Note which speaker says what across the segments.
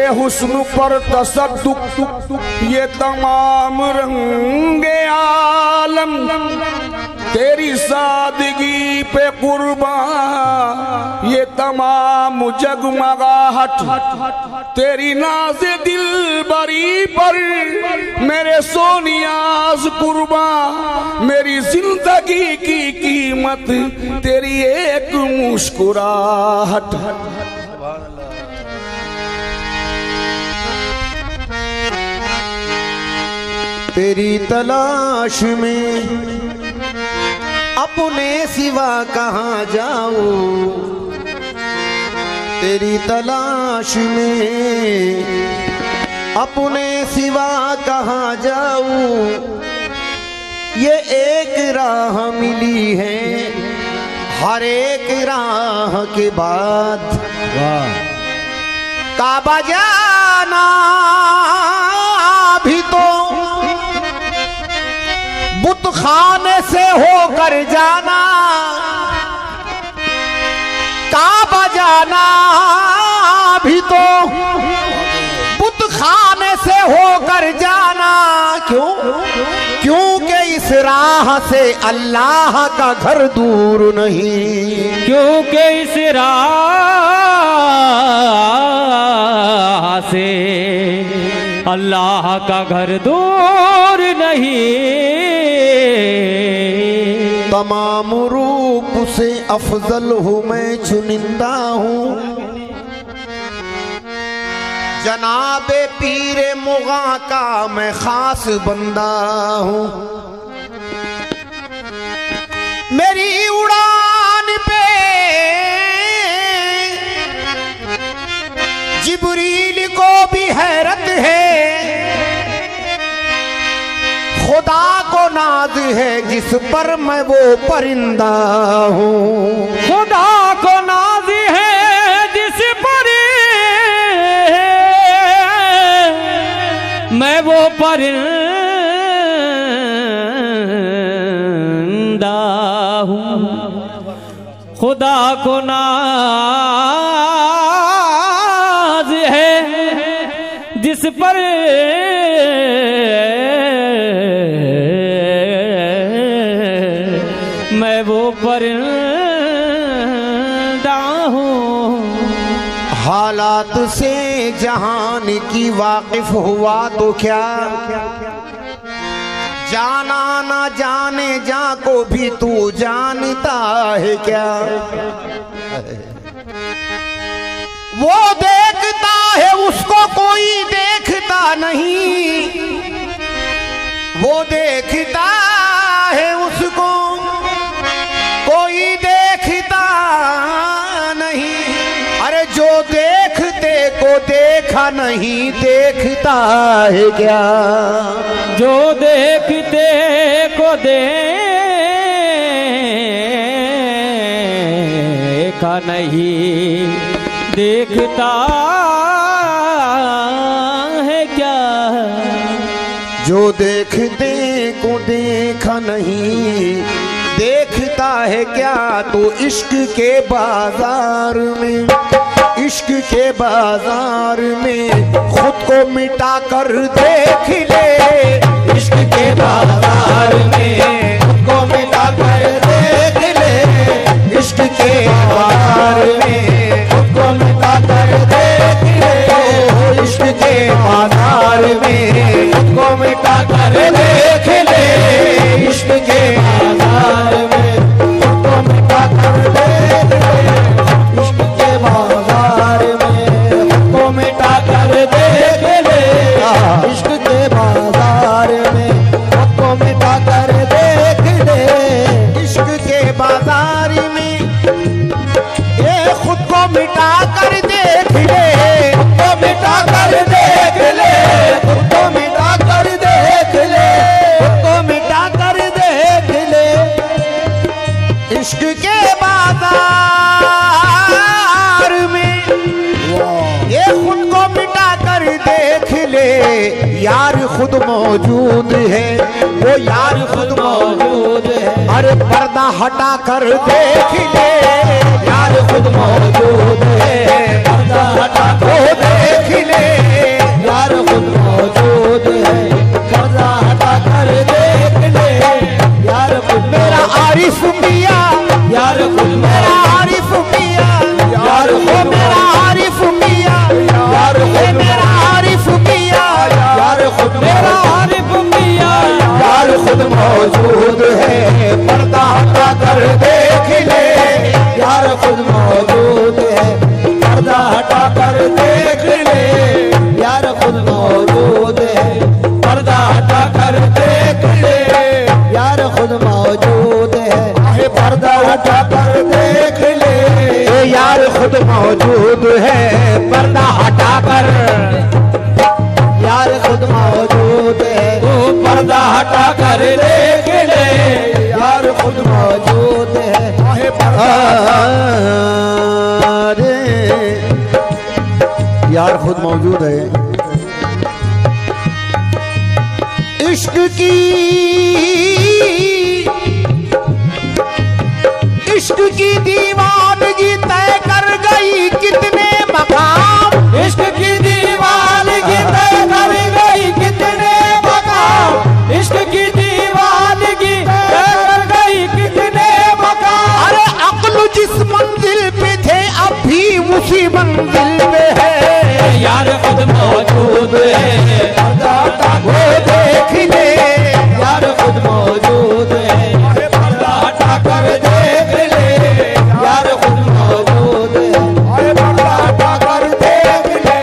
Speaker 1: हुस्न पर तसद्दुक ये तमाम रंगे आलम, तेरी सादगी पे कुर्बान ये तमाम जगमगाहट, तेरी नाज़े दिल बरी पर मेरे सोनियाज कुर्बान, मेरी जिंदगी की कीमत तेरी एक मुस्कुराहट।
Speaker 2: तेरी तलाश में अपने सिवा कहाँ जाऊं, तेरी तलाश में अपने सिवा कहाँ जाऊं, ये एक राह मिली है हर एक राह के बाद। काबा जाना भी तो बुत खाने से होकर जाना, काबा जाना भी तो बुत खाने से होकर जाना। क्यों? क्योंकि इस राह से अल्लाह का घर दूर नहीं,
Speaker 3: क्योंकि इस राह से अल्लाह का घर दूर नहीं।
Speaker 2: तमाम रूप से अफजल हूँ मैं, चुनिंदा हूँ जनाबे पीरे मुगा का मैं खास बंदा हूँ। मेरी उड़ान पे जिब्रील को भी हैरत है, खुदा को नाज है जिस पर मैं वो परिंदा हूँ।
Speaker 3: खुदा को नाज है जिस पर मैं वो परिंदा हूँ। खुदा को नाज है जिस पर मैं वो परिंदा हूँ।
Speaker 2: हालात से जहान की वाकिफ हुआ तो क्या, जाना ना जाने जा को भी तू जानता है क्या। वो देखता है उसको कोई देखता नहीं, वो देखता है उसको कोई देखता नहीं। अरे जो देखते को देखा नहीं देखता है क्या,
Speaker 3: जो देखते को देखा नहीं देखता है क्या।
Speaker 2: जो देखते को देखा नहीं देखता है क्या। तो इश्क के बाजार में, इश्क के बाजार में खुद को मिटा कर देख ले। इश्क के बाजार में खुद को मिटा कर देख ले। इश्क के बाजार में खुद को मिटा कर देख ले। इश्क के बाजार में खुद को मिटा कर देख ले। इश्क के बाजार में खुद को मिटा कर देख ले। इश्क के बाजार में खुद को मिटा कर देख ले। इश्क के बाजार में खुद को मिटा कर देख ले। इश्क के बाजार में ये खुद को मिटा कर देख ले। खुद को मिटा कर देख ले। खुद को मिटा कर देख ले। खुद को मिटा कर देख ले। इश्क के बाजार में ये खुद को मिटा कर देख ले। यार खुद मौजूद है, वो यार खुद मौजूद है। अरे पर्दा हटा कर देख ले। यार खुद मौजूद है, पर्दा हटा कर देख ले। आरिफ पिया,
Speaker 3: यार खुद
Speaker 2: मेरा आरिफ पिया,
Speaker 3: यार खुद
Speaker 2: मेरा आरिफ पिया,
Speaker 3: यार खुद
Speaker 2: मेरा आरिफ पिया,
Speaker 3: यार खुद मेरा आरिफ पिया,
Speaker 2: यार खुद मौजूद है, पर्दा हटा कर देख ले, यार खुद मौजूद है, पर्दा हटा कर देख ले, यार खुद मौजूद है, पर्दा हटा कर देख ले, यार खुद मौजूद है, पर्दा हटा कर देख ले, यार खुद मौजूद है, पर्दा हटा कर, यार खुद मौजूद है,
Speaker 3: पर्दा हटा कर देख ले,
Speaker 2: यार खुद मौजूद है, अरे यार खुद मौजूद है। इश्क की दीवानगी तय कर गई कितने मकाम,
Speaker 3: इश्क की दीवानगी तय कर गई कितने मकाम, इश्क की दीवानगी तय कर गई कितने मकाम।
Speaker 2: अरे अक्ल जिस मंजिल पे थे अब भी उसी मंजिल पे है,
Speaker 3: यार खुद मौजूद है,
Speaker 2: वो देख ले, यार खुद मौजूद है,
Speaker 3: पर्दा हटा कर
Speaker 2: देख ले, यार खुद मौजूद है, पर्दा हटा कर देख ले,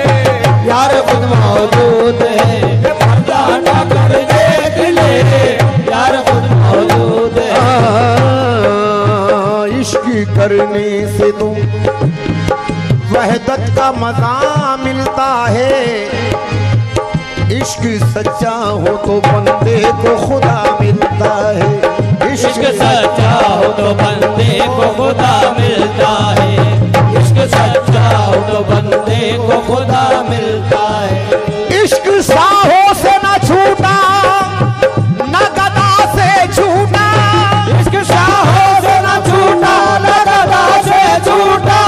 Speaker 2: यार खुद मौजूद है, पर्दा हटा कर देख ले, यार खुद मौजूद है। इश्क करने से तुम वहदत का मजा मिलता है, इश्क सच्चा हो तो बंदे को खुदा मिलता है,
Speaker 3: इश्क सच्चा हो तो बंदे को खुदा मिलता है, इश्क सच्चा हो तो बंदे को खुदा मिलता है।
Speaker 2: इश्क साहों से न छूटा न गदा से छूटा,
Speaker 3: इश्क शाहों से न छूटा न गदा से छूटा,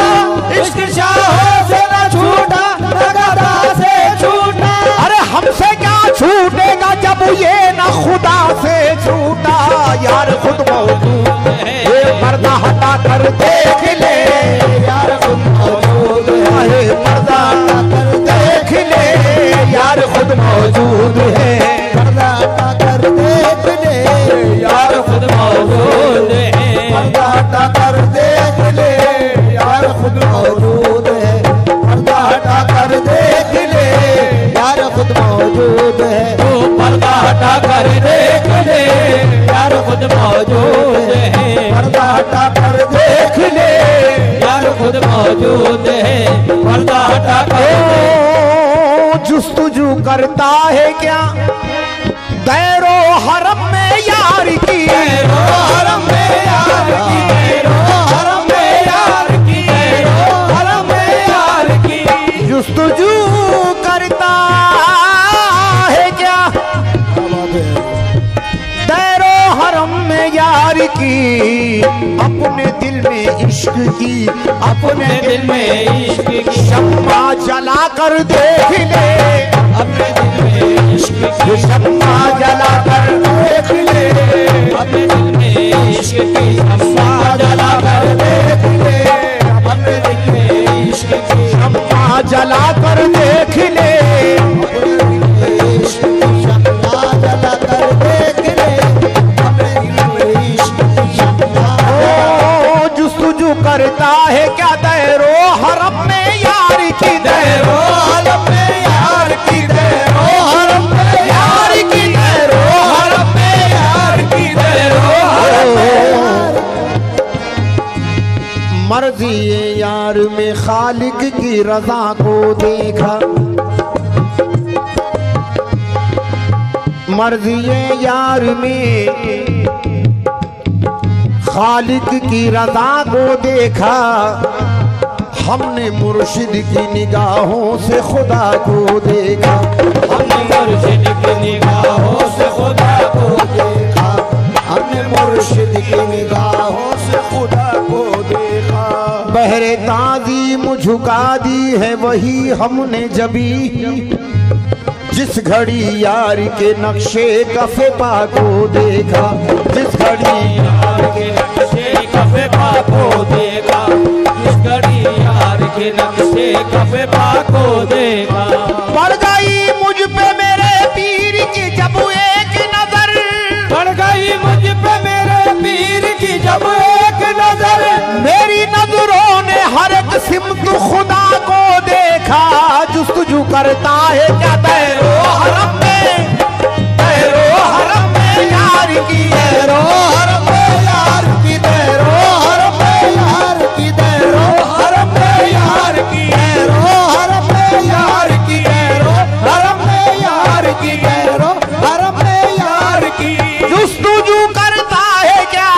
Speaker 3: इश्क शाहों से न छूटा न गदा से छूटा।
Speaker 2: अरे हमसे क्या छूटेगा जब ये न खुदा से छूटा, यार खुद मौजूद है, ये पर्दा हटा कर देख ले, यार खुद मौजूद है, पर्दा हटा कर देख ले, यार खुद मौजूद है, पर्दा हटा कर देख ले,
Speaker 3: यार खुद मौजूद है,
Speaker 2: पर्दा हटा कर देख ले, यार खुद मौजूद है, पर्दा हटा कर देख ले, यार खुद मौजूद है,
Speaker 3: तू पर्दा हटा कर देख ले, यार खुद मौजूद है,
Speaker 2: पर्दा हटा कर देख ले,
Speaker 3: यार खुद मौजूद है, पर्दा हटा कर
Speaker 2: जुस्तुजू करता है क्या दैरो हरम में यार की,
Speaker 3: हरम में यार की, हरम में यार की, हरम में यार की।
Speaker 2: जुस्तुजू करता है क्या दैरो हरम में यार की, अपने दिल में इश्क की,
Speaker 3: अपने दिल में इश्क की
Speaker 2: शम्मा जला कर देख ले,
Speaker 3: अपने दिल में इश्क की
Speaker 2: शम्मा जला कर देख ले,
Speaker 3: अपने दिल में इश्क की शम्मा जला कर देख ले, अपने दिल में इश्क की
Speaker 2: शम्मा जला कर देख ले,
Speaker 3: इश्क की शम्मा जला कर देख ले, अपने दिल में इश्क की शम्मा।
Speaker 2: ओ जुस्तुजू करता है क्या दैरो हरम में यार की, दैरो
Speaker 3: हरम में यार की, दैरो हरम में यार की, दैरो हरम में यार की, दैरो हरम में।
Speaker 2: मर्जी यार में खालिक की रजा को देखा, मर्जी यार में खालिक की रजा को देखा, हमने मुर्शिद की निगाहों से खुदा को देखा,
Speaker 3: हमने मुर्शिद की निगाहों से खुदा को देखा,
Speaker 2: हमने मुर्शिद की निगाहों से खुदा को देखा, बहरे ताज़ीम झुका दी है वही हमने जबी, जिस घड़ी यार के नक्शे कफे पा को देखा, जिस घड़ी
Speaker 3: यार के को देखा, इस घड़ी यार के नक्शे कफे को देखा।
Speaker 2: पड़ गई मुझ पे मेरे पीर की जब एक नजर,
Speaker 3: पड़ गई मुझ पे मेरे पीर की जब एक नजर,
Speaker 2: मेरी नजरों ने हर एक सिमत खुदा को देखा। जुस्तजू करता है क्या तैरो हरम में, तैरो हरम में यार की, तैरो हरम में यार की, तैरो हरम में यार की, तैरो हरम में यार की, तैरो हरम में यार की, तैरो हरम में यार की, तैरो हरम में यार की। जुस्तजू करता है क्या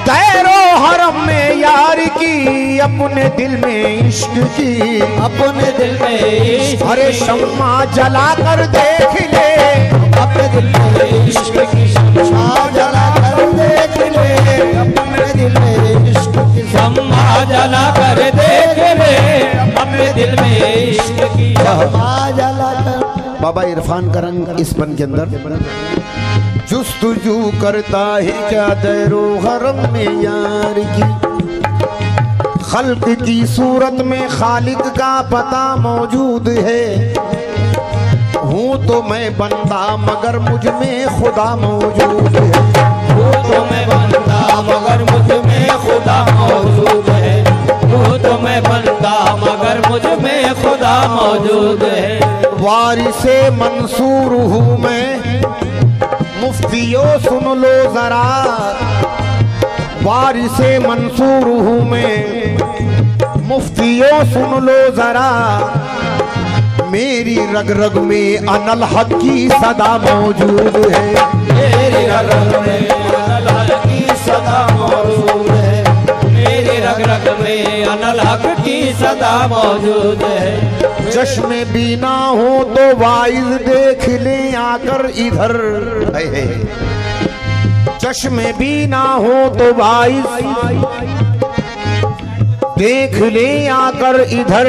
Speaker 2: तैरो हरम में यार की, अपने दिल में इश्क की,
Speaker 3: अपने दिल में इश्क।
Speaker 2: अरे शम्मा जला कर देख ले,
Speaker 3: अपने दिल में इश्क की शम्मा जला कर देख ले,
Speaker 2: अपने दिल में इश्क की
Speaker 3: शम्मा जला कर देख ले, अपने दिल में इश्क की शम्मा जला कर।
Speaker 2: बाबा इरफान का रंग इस बन के अंदर। जुस्तजू करता है क्या दैरो हरम में यार की, खल्क की सूरत में खालिक का पता मौजूद है। हूँ तो मैं बंदा मगर मुझ में खुदा मौजूद है,
Speaker 3: हूँ तो मैं बंदा मगर मुझ में खुदा मौजूद है, हूँ तो मैं बंदा मगर मुझ में खुदा मौजूद है।
Speaker 2: वारिसे मंसूर हूँ मैं, मुफ्तियों सुन लो जरा, वारिसे मंसूर हूँ मैं, मुफ्तियों सुन लो जरा। मेरी रग रग में अनल हक की सदा मौजूद है,
Speaker 3: मेरी रग रग में अनल हक की सदा मौजूद है, मेरी रग रग में अनल हक की सदा मौजूद है।
Speaker 2: चश्मे बीना हो तो वाइज देख ले आकर इधर, चश्मे बीना हो तो वाइज देख ले आकर इधर।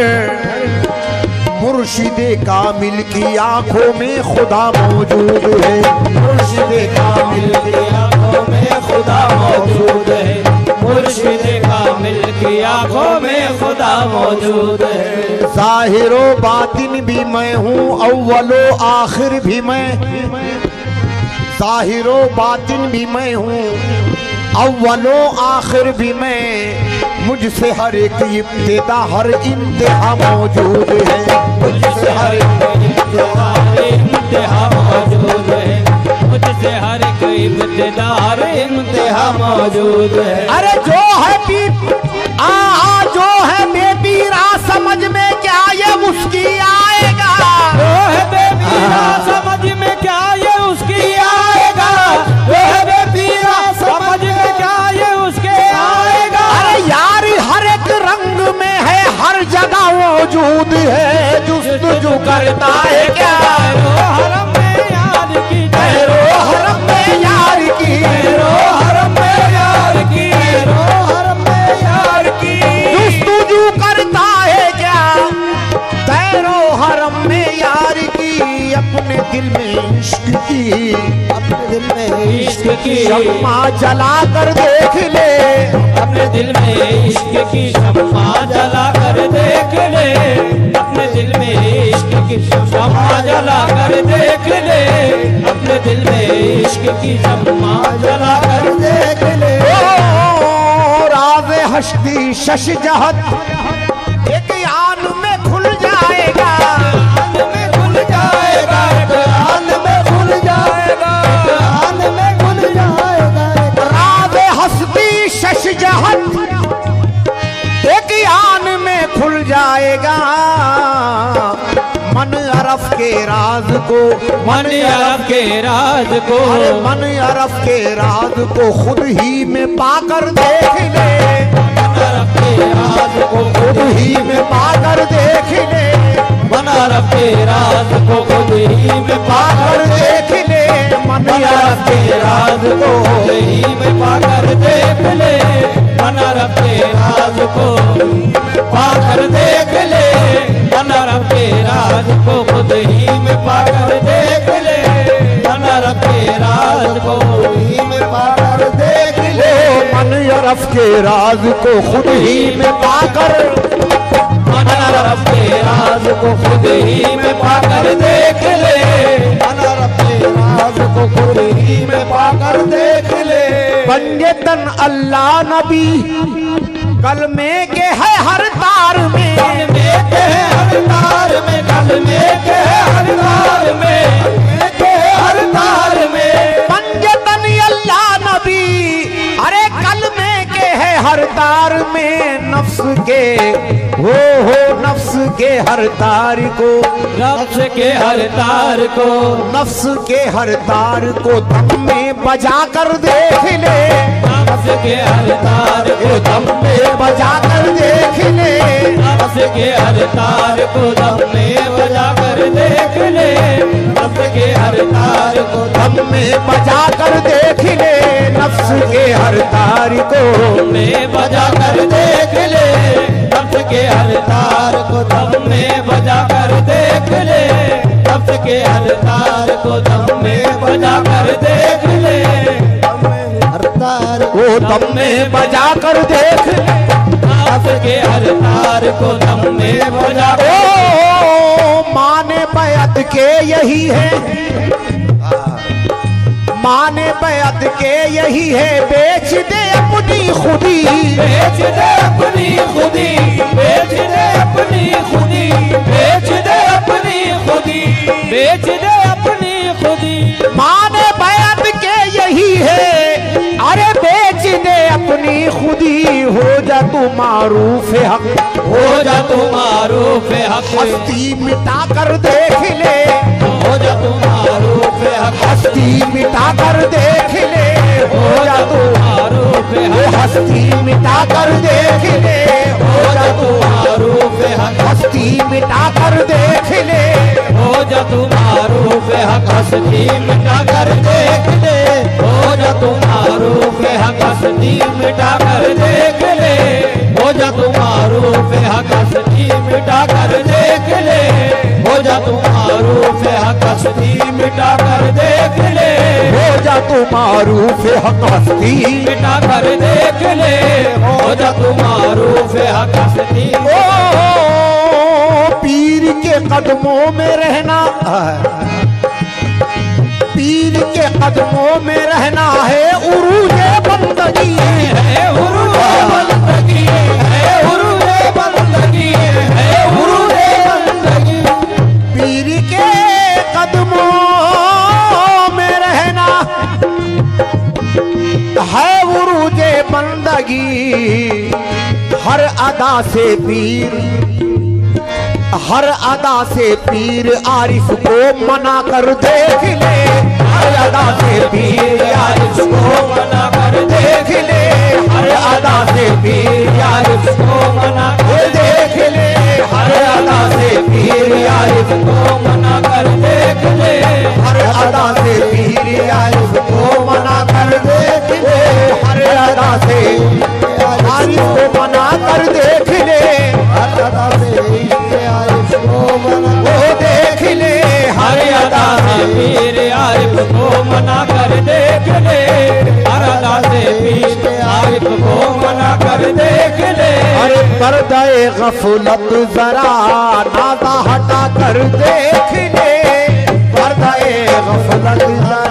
Speaker 2: मुर्शिदे कामिल की आंखों में खुदा मौजूद है,
Speaker 3: मुर्शिदे कामिल की आंखों में खुदा मौजूद है, मुर्शिदे कामिल की आंखों में खुदा मौजूद है।
Speaker 2: जाहिरो बातिन भी मैं हूँ, अव्वलो आखिर भी मैं, जाहिरो बातिन भी मैं हूँ, अव्वलो आखिर भी मैं। मुझसे हर एक इब्तिदा हर इंतहा मौजूद है,
Speaker 3: मुझसे हर इंतहा मौजूद है, मुझसे हर एक इब्तिदा हर इंतहा मौजूद है।
Speaker 2: अरे जो है जो है बेपीरा समझ में क्या ये उसकी आएगा,
Speaker 3: जो है बेपीरा समझ में क्या ये उसकी आएगा, जो है बेपीरा समझ में क्या ये उसके आएगा।
Speaker 2: अरे यार हर एक रंग में है हर जगह मौजूद है। जुस्तजू करता है क्या
Speaker 3: हरम में यार की,
Speaker 2: तैरो हरम में यार की,
Speaker 3: तैरो हरम में यार की, तैरो हरम में यार की।
Speaker 2: जुस्तजू करता है क्या तैरो हरम में यार की, अपने दिल में इश्क की,
Speaker 3: अपने दिल में इश्क की
Speaker 2: शम्मा जला कर देख ले,
Speaker 3: अपने दिल में इश्क की शम्मा जला कर देख ले, अपने दिल में इश्क की शम्मा जला कर देख ले, अपने दिल में इश्क की शम्मा जला कर देख ले।
Speaker 2: ओ राज़ हस्ती शश जहत एक आन में खुल जाएगा,
Speaker 3: आन में खुल जाएगा, आन में खुल जाएगा, आन में खुल जाएगा।
Speaker 2: राज़ हस्ती शश जहत एक आन में खुल जाएगा। मन अरफ के राज को,
Speaker 3: मन अरब के राज को,
Speaker 2: अरे मन अरफ के राज को खुद ही में पाकर देख ले,
Speaker 3: मन अरब के राज को
Speaker 2: खुद ही में पाकर देख ले,
Speaker 3: मन अरब के राज को खुद ही में
Speaker 2: पाकर देख ले, मन अरफ के राज को
Speaker 3: खुद ही में पाकर देख ले, मन अरब के राज को पाकर देख ले, मन अरब के राज को खुद ही में पाकर देख ले, मन अरब के राज को ही में पाकर देख ले।
Speaker 2: मन अरफ के राज को खुद ही में पाकर,
Speaker 3: अना रब के राज को खुद ही में पाकर देख ले,
Speaker 2: अना रब के राज को खुद ही में पाकर देख ले। बंगे तन अल्लाह नबी कलमे के है हर तार में,
Speaker 3: कलमे के है हर तार में, कलमे के है हर तार में, कलमे के है हर तार में।
Speaker 2: बंगे तन अल्लाह नबी अरे कलमे के है हर तार में, नफ्स के हो नफ्स के हर तार को,
Speaker 3: नफ्स के हर तार को,
Speaker 2: नफ्स के हर तार को दम में बजा कर देख ले,
Speaker 3: नफ्स के हर तार को
Speaker 2: दम में बजा कर देख ले,
Speaker 3: नफ्स के हर तार को दम में बजा कर देख ले, नफ्स के हर तार को
Speaker 2: दम में बजा कर देख ले, नफ्स के हर तार को
Speaker 3: दम में बजा कर देख ले, नफ्स के हर तार को दम में बजा कर देख ले, नफ्स के हर तार को दम में बजा कर देख ले,
Speaker 2: हर तार को दम में बजा कर देख ले,
Speaker 3: नफ्स के हर तार को दम में बजा कर।
Speaker 2: ओ माने बैत के यही है, माने बैत के यही है, बेच दे अपनी खुदी,
Speaker 3: बेच दे अपनी खुदी, बेच दे अपनी खुदी, बेच दे अपनी खुदी, बेच दे अपनी खुदी।
Speaker 2: माने बैत के यही है, अरे बेच दे अपनी खुदी, हो जा तू मारूफ हक,
Speaker 3: हो जा तू मारूफ हक,
Speaker 2: हस्ती मिटा कर देख ले,
Speaker 3: हो जा तू मारूफ हक,
Speaker 2: हस्ती मिटा कर देख ले, हो जा तू
Speaker 3: मारूफ
Speaker 2: वो
Speaker 3: हक,
Speaker 2: हस्ती मिटा कर देख ले,
Speaker 3: हो जा तू मारूफ हक,
Speaker 2: हस्ती मिटा कर देख ले,
Speaker 3: हो जा तू मारूफ हक, हस्ती मिटा कर देख ले, हो जा तू मारूफ हक, हस्ती मिटा कर देख ले, हो जा तू मारूफ हक, हस्ती मिटा कर देख ले, हो जा तू मारूफ हक, हस्ती मिटा कर देख ले,
Speaker 2: हो जा तू मारूफ हक, हस्ती
Speaker 3: मिटा कर देख ले, हो जा तू मारूफ हक, हस्ती।
Speaker 2: ओ पीर के कदमों में रहना, पीर के कदमों में रहना है उरूजे बंदगी,
Speaker 3: है उरूजे बंदगी, है उरूजे बंदगी, है उरूजे बंदगी।
Speaker 2: पीर के कदमों में रहना है उरूजे बंदगी, हर अदा से पीर, हर अदा से पीर आरिफ को मना कर देख ले, हर अदा से पीर आरिफ को
Speaker 3: मना कर
Speaker 2: देख ले, हर अदा से पीर आरिफ
Speaker 3: को मना
Speaker 2: को देख ले, हर अदा से पीर आरिफ
Speaker 3: को मना कर देख ले,
Speaker 2: हर अदा से पीर आरिफ को मना कर देख ले, हर अदा से आरिफ को मना कर देख ले, हर अदा से आरिफ को मना वो देख ले, हर अदा से
Speaker 3: पीर आरिफ को मना कर देख ले, हर अदा से पीर आरिफ को मना कर देख ले।
Speaker 2: अरे पर्दाए गफलत जरा नादा हटा कर देख ले, पर्दाए गफलत जरा